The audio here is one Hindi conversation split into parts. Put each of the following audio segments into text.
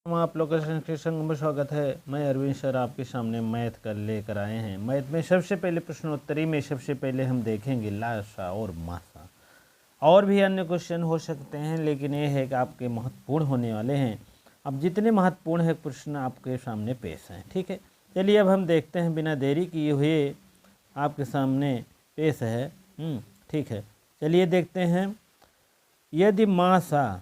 आप लोग का सेशन में स्वागत है। मैं अरविंद सर आपके सामने मैथ कर लेकर आए हैं। मैथ में सबसे पहले प्रश्नोत्तरी में सबसे पहले हम देखेंगे लासा और मासा। और भी अन्य क्वेश्चन हो सकते हैं, लेकिन ये है कि आपके महत्वपूर्ण होने वाले हैं। अब जितने महत्वपूर्ण है प्रश्न आपके सामने पेश हैं। ठीक है, चलिए अब हम देखते हैं, बिना देरी किए हुए आपके सामने पेश है। ठीक है, चलिए देखते हैं। यदि मासा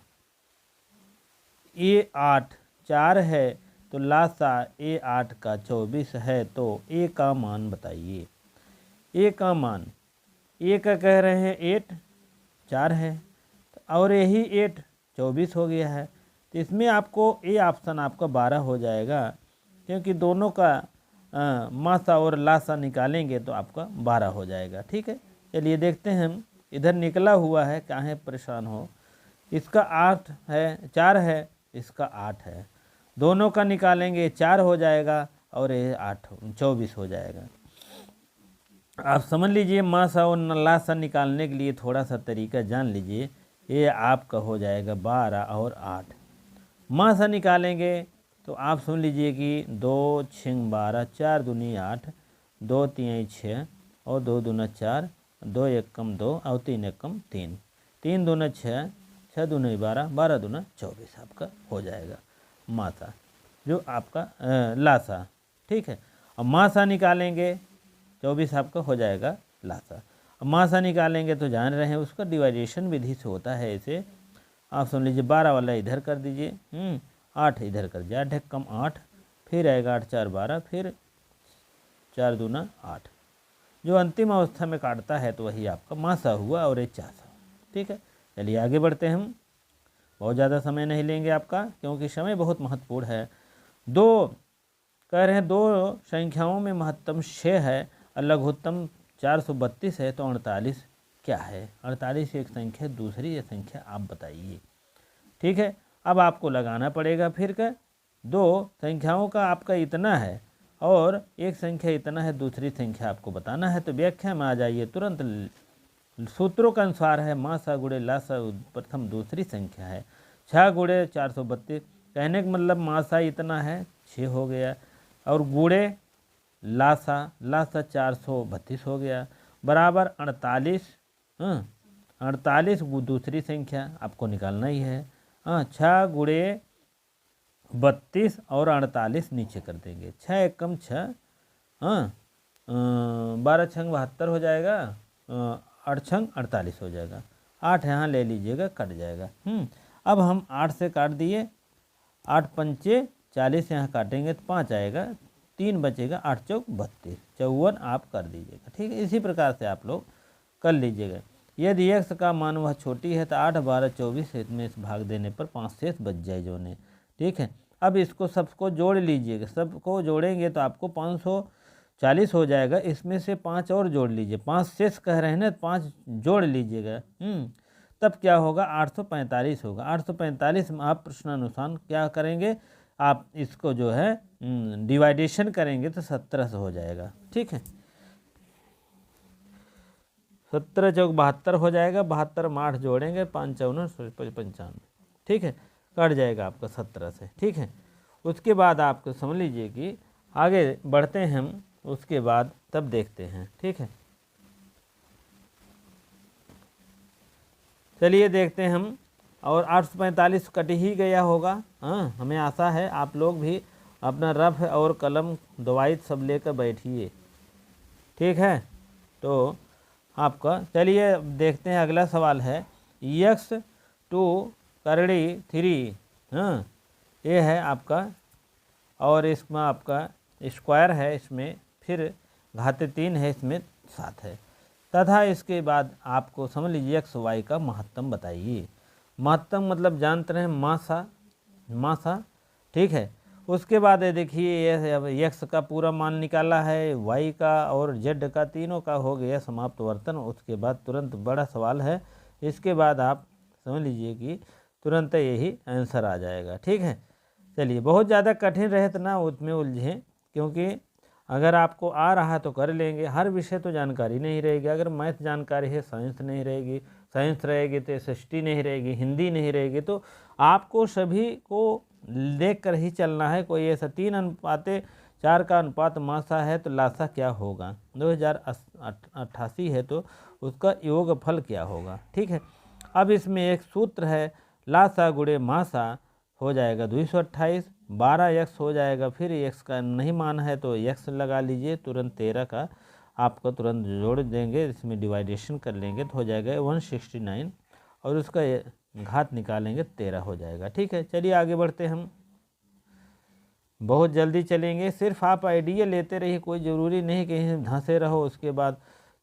A8 4 है तो लासा A8 का 24 है, तो A का मान बताइए। A का मान, A का कह रहे हैं 8 4 है, और यही 8 24 हो गया है, तो इसमें आपको A ऑप्शन आपका 12 हो जाएगा, क्योंकि दोनों का मासा और लासा निकालेंगे तो आपका 12 हो जाएगा। ठीक है, चलिए देखते हैं हम। इधर निकला हुआ है, काहे परेशान हो। इसका 8 है, 4 है, इसका 8 है, दोनों का निकालेंगे 4 हो जाएगा, और ये 8 24 हो जाएगा। आप समझ लीजिए, मासा और लासा निकालने के लिए थोड़ा सा तरीका जान लीजिए। ये आपका हो जाएगा 12 और 8। मासा निकालेंगे तो आप सुन लीजिए कि 2 6 12, 4 दूनी 8, 2 3 6, और 2 दूना 4, 2 1 कम 2, और 3 1 कम 3, 3 दूना 6, 6 दूना 12, 12 दूना 24 आपका हो जाएगा मासा, जो आपका लासा। ठीक है, अब मासा निकालेंगे 24 आपका हो जाएगा लासा। अब मासा निकालेंगे तो जान रहे हैं उसका डिवाइडेशन विधि से होता है। ऐसे आप सुन लीजिए, 12 वाला इधर कर दीजिए, 8 इधर कर दिया, 8 कम 8, फिर आएगा 8 4 12, फिर 4 दूना 8, जो अंतिम अवस्था में काटता है तो वही आपका मासा हुआ, और ये चासा। ठीक है, चलिए आगे बढ़ते हैं हम। बहुत ज़्यादा समय नहीं लेंगे आपका, क्योंकि समय बहुत महत्वपूर्ण है। दो कह रहे हैं, दो संख्याओं में महत्तम 6 है और लघुत्तम 432 है, तो 48 क्या है। 48 एक संख्या, दूसरी ये संख्या आप बताइए। ठीक है, अब आपको लगाना पड़ेगा फिर का, दो संख्याओं का आपका इतना है और एक संख्या इतना है, दूसरी संख्या आपको बताना है। तो व्याख्या में आ जाइए तुरंत। सूत्रों के अनुसार है मासा गुणे लासा प्रथम दूसरी संख्या है, 6 गुणे 432। कहने का मतलब मासा इतना है 6 हो गया, और गुणे लासा 432 हो गया, बराबर 48। 48 दूसरी संख्या आपको निकालना ही है। 6 गुणे 32 और 48 नीचे कर देंगे, 6 1 कम 6, 12 6 72 हो जाएगा, 8 6 48 हो जाएगा। 8 यहाँ ले लीजिएगा, कट जाएगा। अब हम 8 से काट दिए, 8 पंचे 40, यहाँ काटेंगे तो 5 आएगा, 3 बचेगा, 8 चौक 32, 54 आप कर दीजिएगा। ठीक है, इसी प्रकार से आप लोग कर लीजिएगा। यदि x का मान वह छोटी है तो 8 12 24 इसमें से भाग देने पर 5 शेष बच जाए जो ने। ठीक है, अब इसको सबको जोड़ लीजिएगा, सबको जोड़ेंगे तो आपको 540 हो जाएगा। इसमें से 5 और जोड़ लीजिए, 5 शेष कह रहे हैं ना, 5 जोड़ लीजिएगा, तब क्या होगा, 845 होगा। 845 में आप प्रश्नानुसार क्या करेंगे, आप इसको जो है डिवाइडेशन करेंगे तो 17 से हो जाएगा। ठीक है, 17 चौक 72 हो जाएगा, 72 में 8 जोड़ेंगे, 5 54 95। ठीक है, कट जाएगा आपका 17 से। ठीक है, उसके बाद आपको समझ लीजिए कि आगे बढ़ते हैं हम, उसके बाद तब देखते हैं। ठीक है, चलिए देखते हैं हम। और 845 कट ही गया होगा, हमें आशा है। आप लोग भी अपना रफ और कलम दवाई सब लेकर बैठिए। ठीक है, तो आपका चलिए देखते हैं। अगला सवाल है x2 करड़ी 3, ये है आपका, और इसमें आपका स्क्वायर है, इसमें फिर घाते 3 है, इसमें 7 है, तथा इसके बाद आपको समझ लीजिए x y का महत्तम बताइए। महत्तम मतलब जानते हैं मासा। ठीक है, उसके बाद देखिए ये x का पूरा मान निकाला है, y का और z का, तीनों का हो गया समाप्त वर्तन। उसके बाद तुरंत बड़ा सवाल है, इसके बाद आप समझ लीजिए कि तुरंत यही आंसर आ जाएगा। ठीक है, चलिए बहुत ज़्यादा कठिन रहे तो ना उसमें उलझें, क्योंकि अगर आपको आ रहा तो कर लेंगे। हर विषय तो जानकारी नहीं रहेगी। अगर मैथ जानकारी है, साइंस नहीं रहेगी, साइंस रहेगी तो SST नहीं रहेगी, हिंदी नहीं रहेगी, तो आपको सभी को देख कर ही चलना है। कोई ऐसा 3:4 का अनुपात मासा है तो लासा क्या होगा, 2088 है तो उसका योगफल क्या होगा। ठीक है, अब इसमें एक सूत्र है, लासा गुणे मासा हो जाएगा 228, 12x हो जाएगा, फिर x का नहीं मान है तो x लगा लीजिए, तुरंत 13 का आपको तुरंत जोड़ देंगे, इसमें डिवाइडेशन कर लेंगे तो हो जाएगा 169 और उसका घात निकालेंगे 13 हो जाएगा। ठीक है, चलिए आगे बढ़ते हम, बहुत जल्दी चलेंगे, सिर्फ आप आइडिया लेते रहिए, कोई ज़रूरी नहीं कहीं धंसे रहो। उसके बाद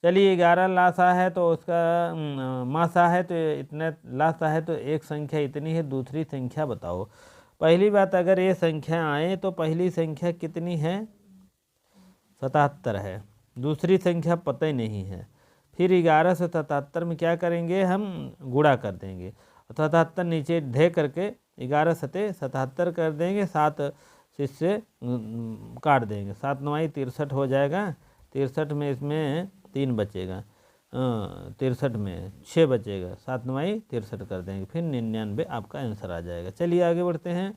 चलिए 11 लासा है तो उसका मासा है तो इतने लासा है तो एक संख्या इतनी है, दूसरी संख्या बताओ। पहली बात, अगर ये संख्या आए तो पहली संख्या कितनी है, 77 है, दूसरी संख्या पता ही नहीं है। फिर 11 से 77 में क्या करेंगे, हम गुणा कर देंगे, 77 नीचे ढे करके 11 सते 77 कर देंगे, 7 से काट देंगे, 7 9 63 हो जाएगा, 63 में इसमें 3 बचेगा, 63 में 6 बचेगा, 7 9 63 कर देंगे, फिर 99 आपका आंसर आ जाएगा। चलिए आगे बढ़ते हैं,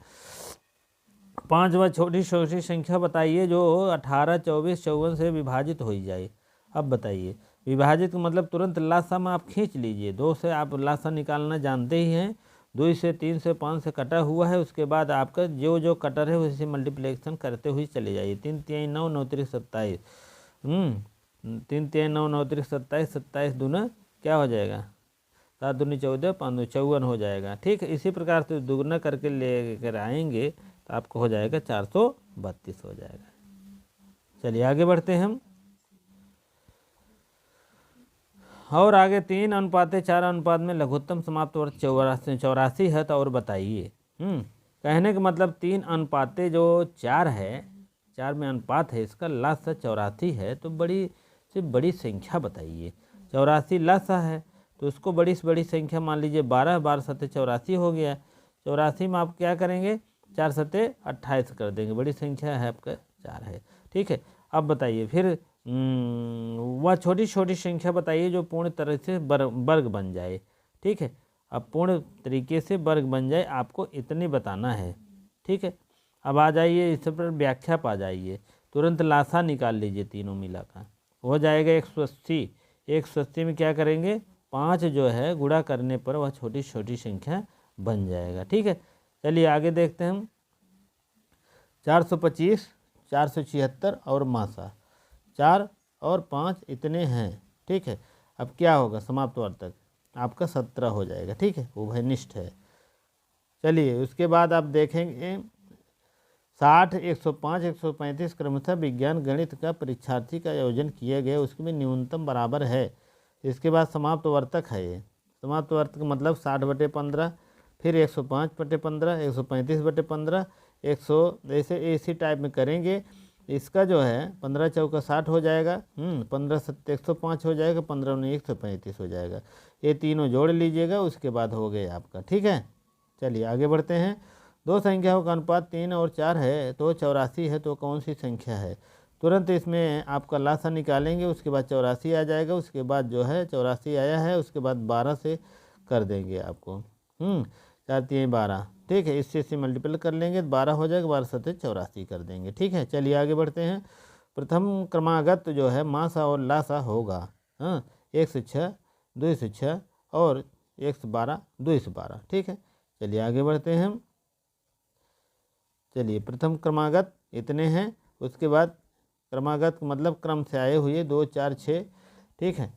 5वां छोटी छोटी संख्या बताइए जो 18, 24, 54 से विभाजित हो जाए। अब बताइए, विभाजित का मतलब तुरंत लासा में आप खींच लीजिए, 2 से आप लासा निकालना जानते ही हैं, 2 से 3 से 5 से कटा हुआ है, उसके बाद आपका जो जो कटर है उसे मल्टीप्लिकेशन करते हुए चले जाइए, 3 3 9 9 3 27, 3 3 9 9 3 27, 27 दूना क्या हो जाएगा, 7 दूनी 14, 5 दूनी 54 हो जाएगा। ठीक है, इसी प्रकार से दुगना करके लेकर आएंगे तो आपको हो जाएगा 432 हो जाएगा। चलिए आगे बढ़ते हैं हम, और आगे 3:4 में लघुत्तम समाप्त वर्ग 84 है तो और बताइए। कहने का मतलब 3:4 है, 4 में अनुपात है, इसका लासा 84 है तो बड़ी से बड़ी संख्या बताइए। 84 लासा है तो उसको बड़ी से बड़ी संख्या मान लीजिए 12, 12 सते 84 हो गया, 84 में आप क्या करेंगे, 4 सते 28 कर देंगे, बड़ी संख्या है आपका 4 है। ठीक है, अब बताइए फिर वह छोटी छोटी संख्या बताइए जो पूर्ण तरह से वर्ग बन जाए। ठीक है, अब पूर्ण तरीके से वर्ग बन जाए आपको इतनी बताना है। ठीक है, अब आ जाइए इस पर व्याख्या पा जाइए, तुरंत लासा निकाल लीजिए, तीनों मिलाकर हो जाएगा 180। 180 में क्या करेंगे, 5 जो है गुणा करने पर वह छोटी छोटी संख्या बन जाएगा। ठीक है, चलिए आगे देखते हैं हम, 425, 476 और मासा, 4 और 5 इतने हैं। ठीक है, अब क्या होगा, समाप्त वर्ग तक आपका 17 हो जाएगा। ठीक है, उभयनिष्ठ है। चलिए उसके बाद आप देखेंगे 60, 105, 135 क्रमशः विज्ञान गणित का परीक्षार्थी का आयोजन किया गया, उसमें न्यूनतम बराबर है। इसके बाद समाप्त वर्तक है, ये समाप्त वर्तक मतलब 60/15, फिर 105/15, 135/15, 100 ऐसे इसी टाइप में करेंगे। इसका जो है 15 चौका 60 हो जाएगा, 15 7 105 हो जाएगा, 15 9 135 हो जाएगा, ये तीनों जोड़ लीजिएगा, उसके बाद हो गया आपका। ठीक है, चलिए आगे बढ़ते हैं, दो संख्याओं का अनुपात 3 और 4 है तो 84 है तो कौन सी संख्या है। तुरंत इसमें आपका लासा निकालेंगे, उसके बाद 84 आ जाएगा, उसके बाद जो है 84 आया है, उसके बाद 12 से कर देंगे आपको, 4 3 12। ठीक है, इससे मल्टीपल कर लेंगे तो 12 हो जाएगा, 12 7 84 कर देंगे। ठीक है, चलिए आगे बढ़ते हैं, प्रथम क्रमागत जो है मासा और लासा होगा 1 से 6, 2 से 6 और 1 से 12, 2 से 12। ठीक है, चलिए आगे बढ़ते हैं हम, चलिए प्रथम क्रमागत इतने हैं, उसके बाद क्रमागत मतलब क्रम से आए हुए 2 4 6। ठीक है,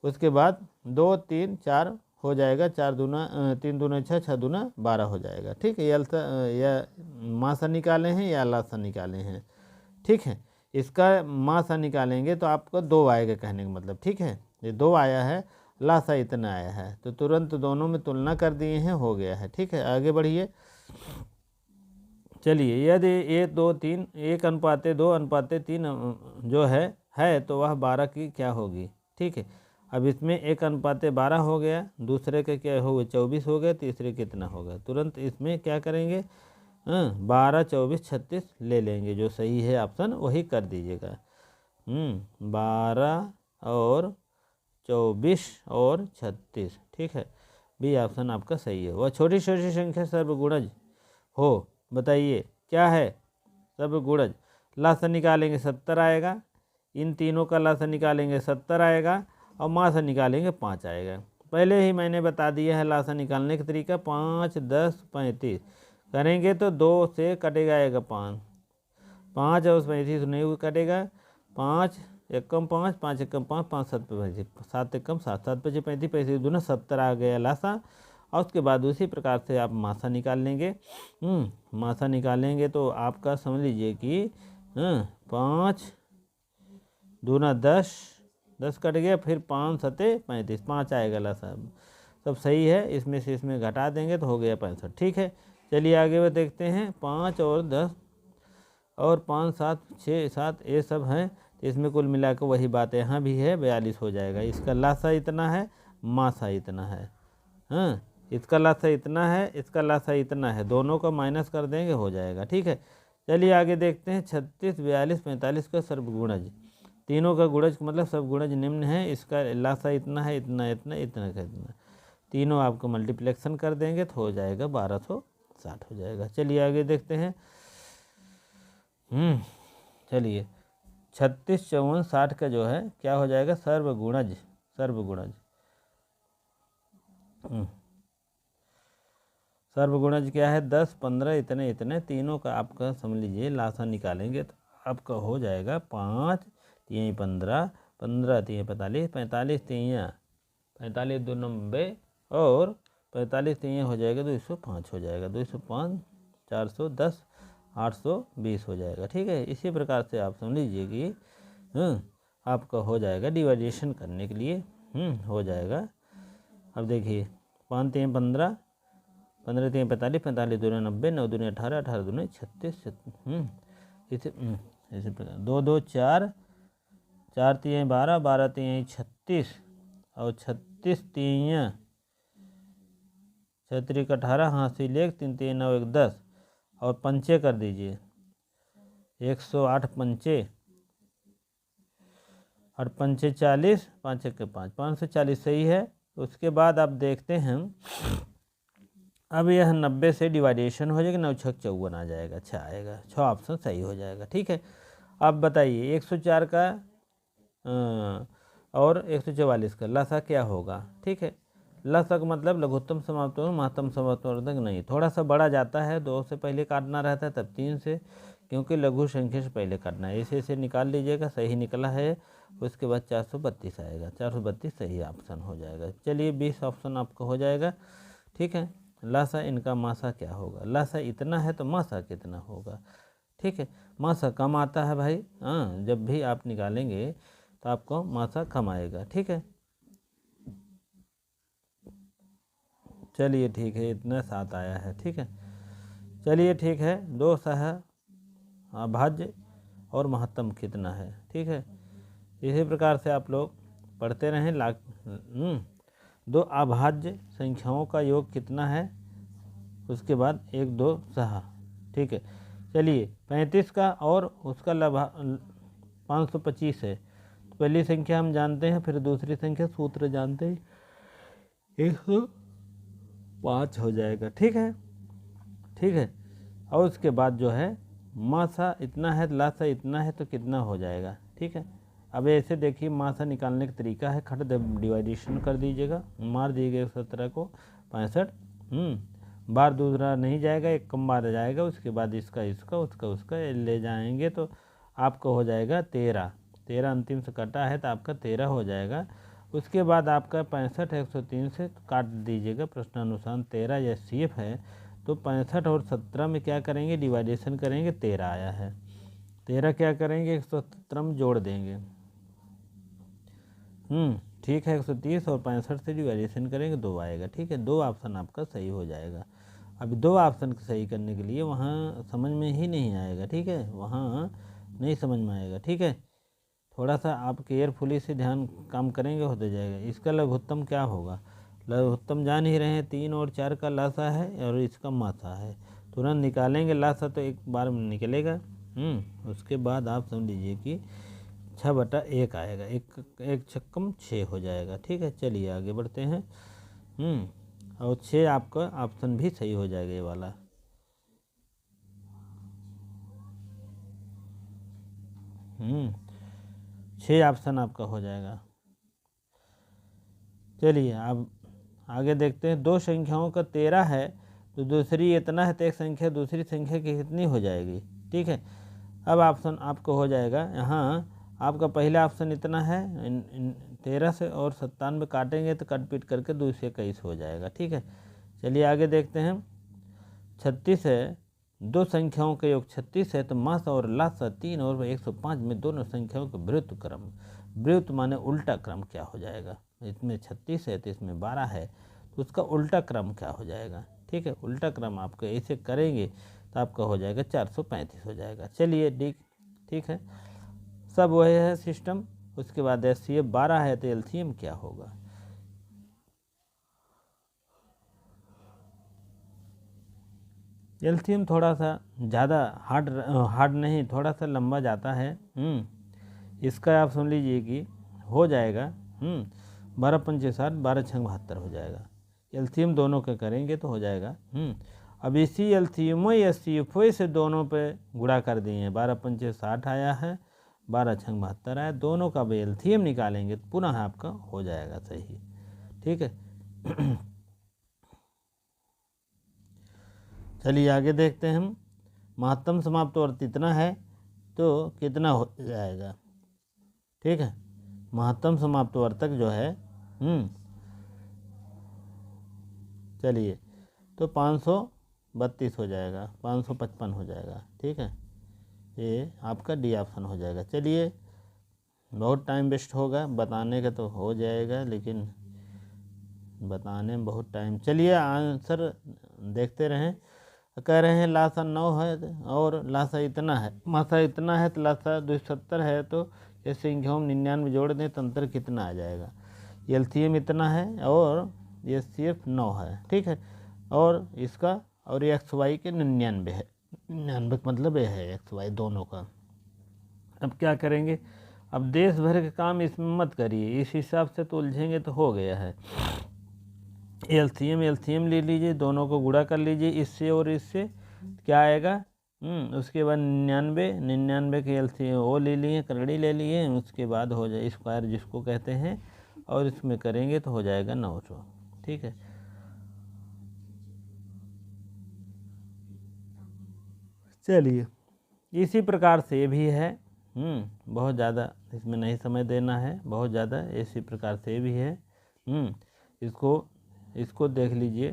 उसके बाद 2 3 4 हो जाएगा, 4 दूना 3 दूना 6, 6 दूना 12 हो जाएगा। ठीक है, या मासा निकाले हैं या लासा निकाले हैं। ठीक है, इसका मासा निकालेंगे तो आपको 2 आएगा कहने का मतलब। ठीक है, ये 2 आया है, लासा इतना आया है, तो तुरंत दोनों में तुलना कर दिए हैं, हो गया है। ठीक है, आगे बढ़िए, चलिए यदि 1 2 3 1:2:3 जो है तो वह 12 की क्या होगी। ठीक है, अब इसमें 1:12 हो गया, दूसरे के क्या हो गया 24 हो गया, तीसरे कितना होगा, तुरंत इसमें क्या करेंगे 12 24 36 ले लेंगे, जो सही है ऑप्शन वही कर दीजिएगा। 12 और 24 और 36। ठीक है, बी ऑप्शन आपका सही है, वह छोटी छोटी संख्या सर्वगुणज हो बताइए क्या है, सब गुणज। लसा निकालेंगे 70 आएगा, इन तीनों का लसा निकालेंगे 70 आएगा, और मासा निकालेंगे 5 आएगा। पहले ही मैंने बता दिया है लासा निकालने का तरीका। 5, 10, 35 करेंगे तो 2 से कटेगा आएगा 5, 5 और 35 नहीं कटेगा। 5 एकम 5, 5 एकम 5, 5 7 पे 7 एकम 7, 7 पचे 35, 35 दूना 70 आ गया लासा। और उसके बाद उसी प्रकार से आप मासा निकाल लेंगे। मासा निकालेंगे तो आपका समझ लीजिए कि 5 दूना 10, 10 कट गया, फिर 5 सते 35, 5 आएगा लासा। सब सही है, इसमें से इसमें घटा देंगे तो हो गया 65। ठीक है, चलिए आगे वो देखते हैं। 5 और 10 और 5, 7, 6, 7 ये सब हैं, तो इसमें कुल मिलाकर वही बात यहाँ भी है, 42 हो जाएगा। इसका लासा इतना है, मासा इतना है। हाँ, इसका लासा इतना है, इसका लासा इतना है, दोनों का माइनस कर देंगे हो जाएगा। ठीक है, चलिए आगे देखते हैं। 36, 42, 45 का सर्वगुणज, तीनों का गुणज मतलब सब गुणज निम्न है। इसका लासा इतना है, इतना इतना इतना का इतना, तीनों आपको मल्टीप्लेक्शन कर देंगे तो हो जाएगा 1260 हो जाएगा। चलिए आगे देखते हैं। चलिए 36, 54, 60 का जो है क्या हो जाएगा, सर्वगुणज। सर्वगुणज सर्वगुणज क्या है, 10, 15 इतने इतने, तीनों का आपका समझ लीजिए लासा निकालेंगे तो आपका हो जाएगा 5 3 15, 15 3 45, 45 3 45 2 90, और 45 3 हो जाएगा 205 हो जाएगा, 205 410 820 हो जाएगा। ठीक है, इसी प्रकार से आप समझ लीजिए कि आपका हो जाएगा डिवाइडेशन करने के लिए हो जाएगा। अब देखिए 5 3 15, 15 3 45, 45 2 90, 9 2 18, 18 2 36, इसी प्रकार 2 2 4, 4 3 12, 12 3 36, और 36 3 6 18, हाँ सी लेख 3 3 9 1 10, और पंचे कर दीजिए 108 पंचे, और पंचे 40, 5 के 5, 540 सही है। उसके बाद आप देखते हैं, अब यह 90 से डिवाइडेशन हो जाएगा, 9 6 54 आ जाएगा, अच्छा आएगा, 6 ऑप्शन सही हो जाएगा। ठीक है, अब बताइए 104 का और 144 का लसा क्या होगा। ठीक है, लसा का मतलब लघुत्तम समाप्तवर्धक महत्तम समाप्तवर्धक नहीं, थोड़ा सा बढ़ा जाता है, 2 से पहले काटना रहता है तब 3 से, क्योंकि लघु संख्या से पहले काटना है। इसे निकाल लीजिएगा, सही निकला है। उसके बाद 432 आएगा, 432 सही ऑप्शन हो जाएगा। चलिए 20 ऑप्शन आपका हो जाएगा। ठीक है, लासा इनका मासा क्या होगा, लासा इतना है तो मासा कितना होगा। ठीक है, मासा कम आता है भाई, हाँ, जब भी आप निकालेंगे तो आपको मासा कम आएगा। ठीक है, चलिए ठीक है, इतना 7 आया है। ठीक है, चलिए ठीक है, 2 सह अभाज्य और महत्तम कितना है। ठीक है, इसी प्रकार से आप लोग पढ़ते रहें। 2 अभाज्य संख्याओं का योग कितना है, उसके बाद 1 2 सहा। ठीक है, चलिए 35 का और उसका 525 है। तो पहली संख्या हम जानते हैं, फिर दूसरी संख्या सूत्र जानते हैं, 105 हो जाएगा। ठीक है, ठीक है, और उसके बाद जो है मासा इतना है, लासा इतना है, तो कितना हो जाएगा। ठीक है, अब ऐसे देखिए मासा निकालने का तरीका है, खट डिवाइडेशन कर दीजिएगा, मार दिएगा 17 को 65, बार दूसरा नहीं जाएगा, एक कम बार जाएगा, उसके बाद इसका इसका उसका उसका ले जाएंगे तो आपका हो जाएगा 13, 13 अंतिम से कटा है तो आपका 13 हो जाएगा। उसके बाद आपका 65 103 से काट दीजिएगा, प्रश्नानुसार 13 या सीएफ है तो 65 और 17 में क्या करेंगे, डिवाइडेशन करेंगे, 13 आया है, 13 क्या करेंगे 117 में जोड़ देंगे। ठीक है, 130 और 65 से डिवाइडेशन करेंगे, 2 आएगा। ठीक है, 2 ऑप्शन आपका सही हो जाएगा। अभी 2 ऑप्शन सही करने के लिए वहाँ समझ में ही नहीं आएगा। ठीक है, वहाँ नहीं समझ में आएगा। ठीक है, थोड़ा सा आप केयरफुली से ध्यान काम करेंगे, होते जाएगा। इसका लघुत्तम क्या होगा, लघुत्तम जान ही रहे हैं, 3 और 4 का लासा है और इसका मासा है, तुरंत निकालेंगे लासा तो एक बार में निकलेगा। उसके बाद आप समझ लीजिए कि 6/1 आएगा, एक छक्कम 6 हो जाएगा। ठीक है, चलिए आगे बढ़ते हैं। और 6 आपका ऑप्शन भी सही हो जाएगा ये वाला। 6 ऑप्शन आपका हो जाएगा। चलिए अब आगे देखते हैं। दो संख्याओं का 13 है तो दूसरी इतना है तो एक संख्या दूसरी संख्या की कितनी हो जाएगी। ठीक है, अब ऑप्शन आपको हो जाएगा यहाँ। आपका पहला ऑप्शन इतना है, 13 से और 97 काटेंगे तो कट पीट करके 2 से 21 हो जाएगा। ठीक है, चलिए आगे देखते हैं। 36 है, दो संख्याओं का योग 36 है तो मासा और लासा 3 और 105 में दोनों संख्याओं का व्युत्क्रम क्रम, व्युत्क्रम माने उल्टा क्रम क्या हो जाएगा। इसमें 36 है तो इसमें 12 है तो उसका उल्टा क्रम क्या हो जाएगा। ठीक है, उल्टा क्रम आपको ऐसे करेंगे तो आपका हो जाएगा 435 हो जाएगा। चलिए ठीक है, सब वही है सिस्टम। उसके बाद HCF 12 है तो LCM क्या होगा। LCM थोड़ा सा ज़्यादा हार्ड नहीं, थोड़ा सा लंबा जाता है। इसका आप सुन लीजिए कि हो जाएगा 12 पंचे 60, 12 छंग 72 हो जाएगा। LCM दोनों का करेंगे तो हो जाएगा। अब इसी LCM SCF से दोनों पे गुणा कर दिए हैं। 12 पंचे 60 आया है, 12 छंग 72 आया, दोनों का भी LCM निकालेंगे तो पुनः आपका हो जाएगा सही। ठीक है चलिए आगे देखते हैं हम। महत्तम समाप्तवर्त इतना है तो कितना हो जाएगा। ठीक है, महत्तम समाप्तवर्तक जो है चलिए तो 532 हो जाएगा, 555 हो जाएगा। ठीक है, ये आपका डी ऑप्शन हो जाएगा। चलिए बहुत टाइम वेस्ट होगा, बताने का तो हो जाएगा लेकिन बताने में बहुत टाइम। चलिए आंसर देखते रहें। कह रहे हैं लासा 9 है और लासा इतना है, मासा इतना है तो लासा 270 है तो ये संख्याओं में 99 जोड़ दें तो अंतर कितना आ जाएगा। LCM इतना है और ये सिर्फ 9 है। ठीक है, और इसका और XY के 99 है, 99 मतलब ये है XY दोनों का। अब क्या करेंगे, अब देश भर के काम इसमें मत करिए, इस हिसाब से तो उलझेंगे तो हो गया है। LCM ले लीजिए, दोनों को गुणा कर लीजिए इससे और इससे, क्या आएगा। उसके बाद 99 के LCM वो ले लिए, करड़ी ले लिए, उसके बाद हो जाए स्क्वायर जिसको कहते हैं, और इसमें करेंगे तो हो जाएगा 900। ठीक है, चलिए इसी प्रकार से भी है। बहुत ज़्यादा इसमें नहीं समय देना है, बहुत ज़्यादा इसी प्रकार से भी है। इसको देख लीजिए।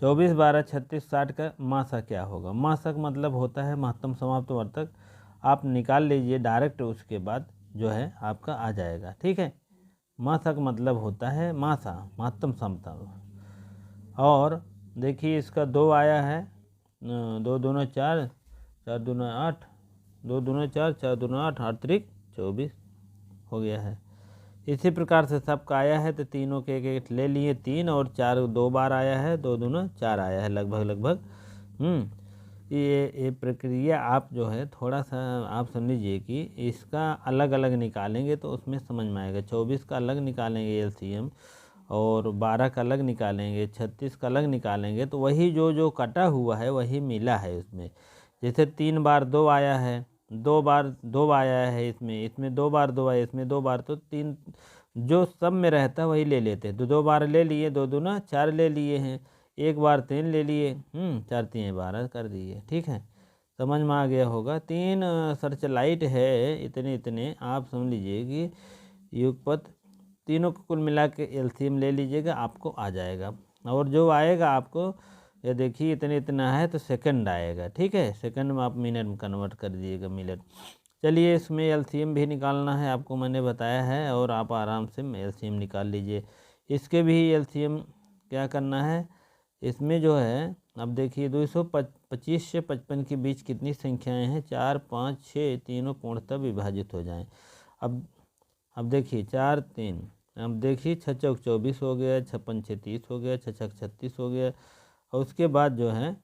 24, 12, 36, 60 का मासा क्या होगा। मासा का मतलब होता है महत्तम समाप्तवर्तक। आप निकाल लीजिए डायरेक्ट, उसके बाद जो है आपका आ जाएगा। ठीक है, मासा का मतलब होता है मासा महत्तम समता। और देखिए इसका 2 आया है, 2 दूना 4, 4 दूना 8, 2 दूना 4, 4 दूना 8, 8 त्रिक 24 हो गया है। इसी प्रकार से सबका आया है तो तीनों के एक ले लिए, 3 और 4 2 बार आया है, 2 दूना 4 आया है लगभग। ये प्रक्रिया आप जो है थोड़ा सा आप समझ लीजिए कि इसका अलग अलग निकालेंगे तो उसमें समझ में आएगा। 24 का अलग निकालेंगे LCM और 12 का अलग निकालेंगे, 36 का अलग निकालेंगे तो वही जो कटा हुआ है वही मिला है उसमें। जैसे 3 बार 2 आया है, 2 बार 2 आया है, इसमें 2 बार 2 आया, इसमें 2 बार, तो 3 जो सब में रहता है वही ले लेते हैं। तो 2 बार ले लिए, 2 दूना 4 ले लिए हैं, 1 बार 3 ले लिए, 4 3 12 कर दिए। ठीक है, समझ में आ गया होगा। 3 सर्च लाइट है, इतने आप समझ लीजिए कि युगपत तीनों को कुल मिला के LCM ले लीजिएगा, आपको आ जाएगा। और जो आएगा आपको ये देखिए इतना है तो सेकंड आएगा। ठीक है, सेकंड में आप मिनट में कन्वर्ट कर दीजिएगा, मिनट। चलिए इसमें LCM भी निकालना है, आपको मैंने बताया है, और आप आराम से LCM निकाल लीजिए। इसके भी LCM क्या करना है, इसमें जो है अब देखिए 225 से 55 के बीच कितनी संख्याएं हैं, 4 5 6, तीनों पूर्णतः विभाजित हो जाएं। अब देखिए 4 3, अब देखिए 6 चौक 24 हो गया, 6 पंचे 30 हो गया, 6 छक 36 हो गया, और उसके बाद जो है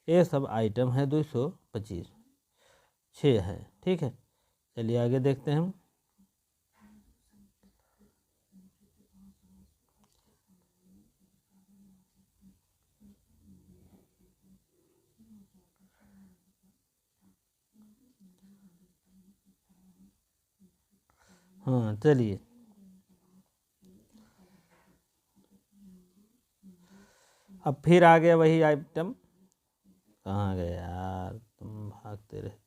ये सब आइटम है 225 6 है। ठीक है, चलिए आगे देखते हैं हम। हाँ चलिए, अब फिर आ गया वही आइटम। कहाँ गए यार, तुम भागते रहते।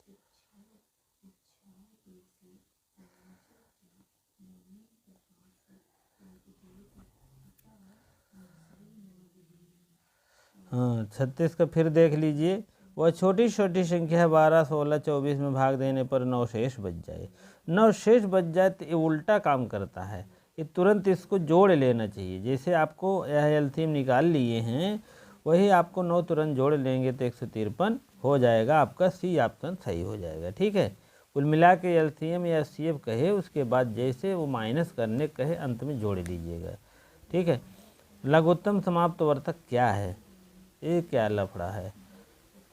हाँ 36 का फिर देख लीजिए, वह छोटी छोटी संख्या 12, 16, 24 में भाग देने पर 9 शेष बच जाए। 9 शेष बच जाए तो ये उल्टा काम करता है, ये तुरंत इसको जोड़ लेना चाहिए। जैसे आपको यह एलसीएम निकाल लिए हैं, वही आपको 9 तुरंत जोड़ लेंगे तो 153 हो जाएगा। आपका सी ऑप्शन सही हो जाएगा। ठीक है, कुल मिला के एलसीएम या एचसीएफ कहे, उसके बाद जैसे वो माइनस करने कहे अंत में जोड़ लीजिएगा। ठीक है, लघुत्तम समाप्त वर्तक क्या है, ये क्या लफड़ा है।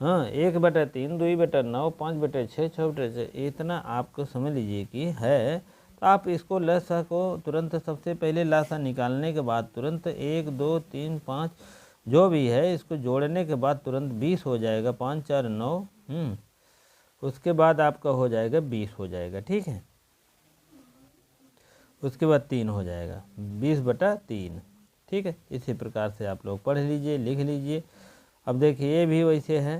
हाँ 1/3, 2/9, 5/6, 6/6, इतना आपको समझ लीजिए कि है। तो आप इसको लसा को तुरंत सबसे पहले लासा निकालने के बाद तुरंत 1, 2, 3, 5 जो भी है इसको जोड़ने के बाद तुरंत 20 हो जाएगा। 5, 4, 9, उसके बाद आपका हो जाएगा 20 हो जाएगा। ठीक है, उसके बाद 3 हो जाएगा, 20/3। ठीक है, इसी प्रकार से आप लोग पढ़ लीजिए, लिख लीजिए। अब देखिए ये भी वैसे है।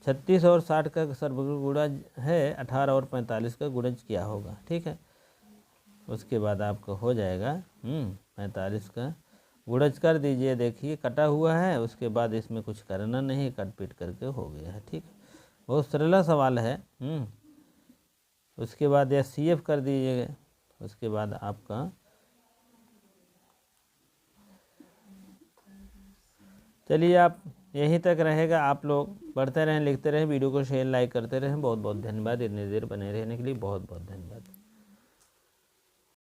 36 और 60 का सर्वगुण गुणज है, 18 और 45 का गुणज क्या होगा। ठीक है, उसके बाद आपका हो जाएगा 45 का गुणज कर दीजिए। देखिए कटा हुआ है, उसके बाद इसमें कुछ करना नहीं, कट पीट करके हो गया है। ठीक है, बहुत सरल सवाल है। उसके बाद एचसीएफ कर दीजिएगा। उसके बाद आपका चलिए, आप यहीं तक रहेगा। आप लोग पढ़ते रहें, लिखते रहें, वीडियो को शेयर लाइक करते रहें। बहुत बहुत धन्यवाद, इतनी देर बने रहने के लिए बहुत बहुत धन्यवाद।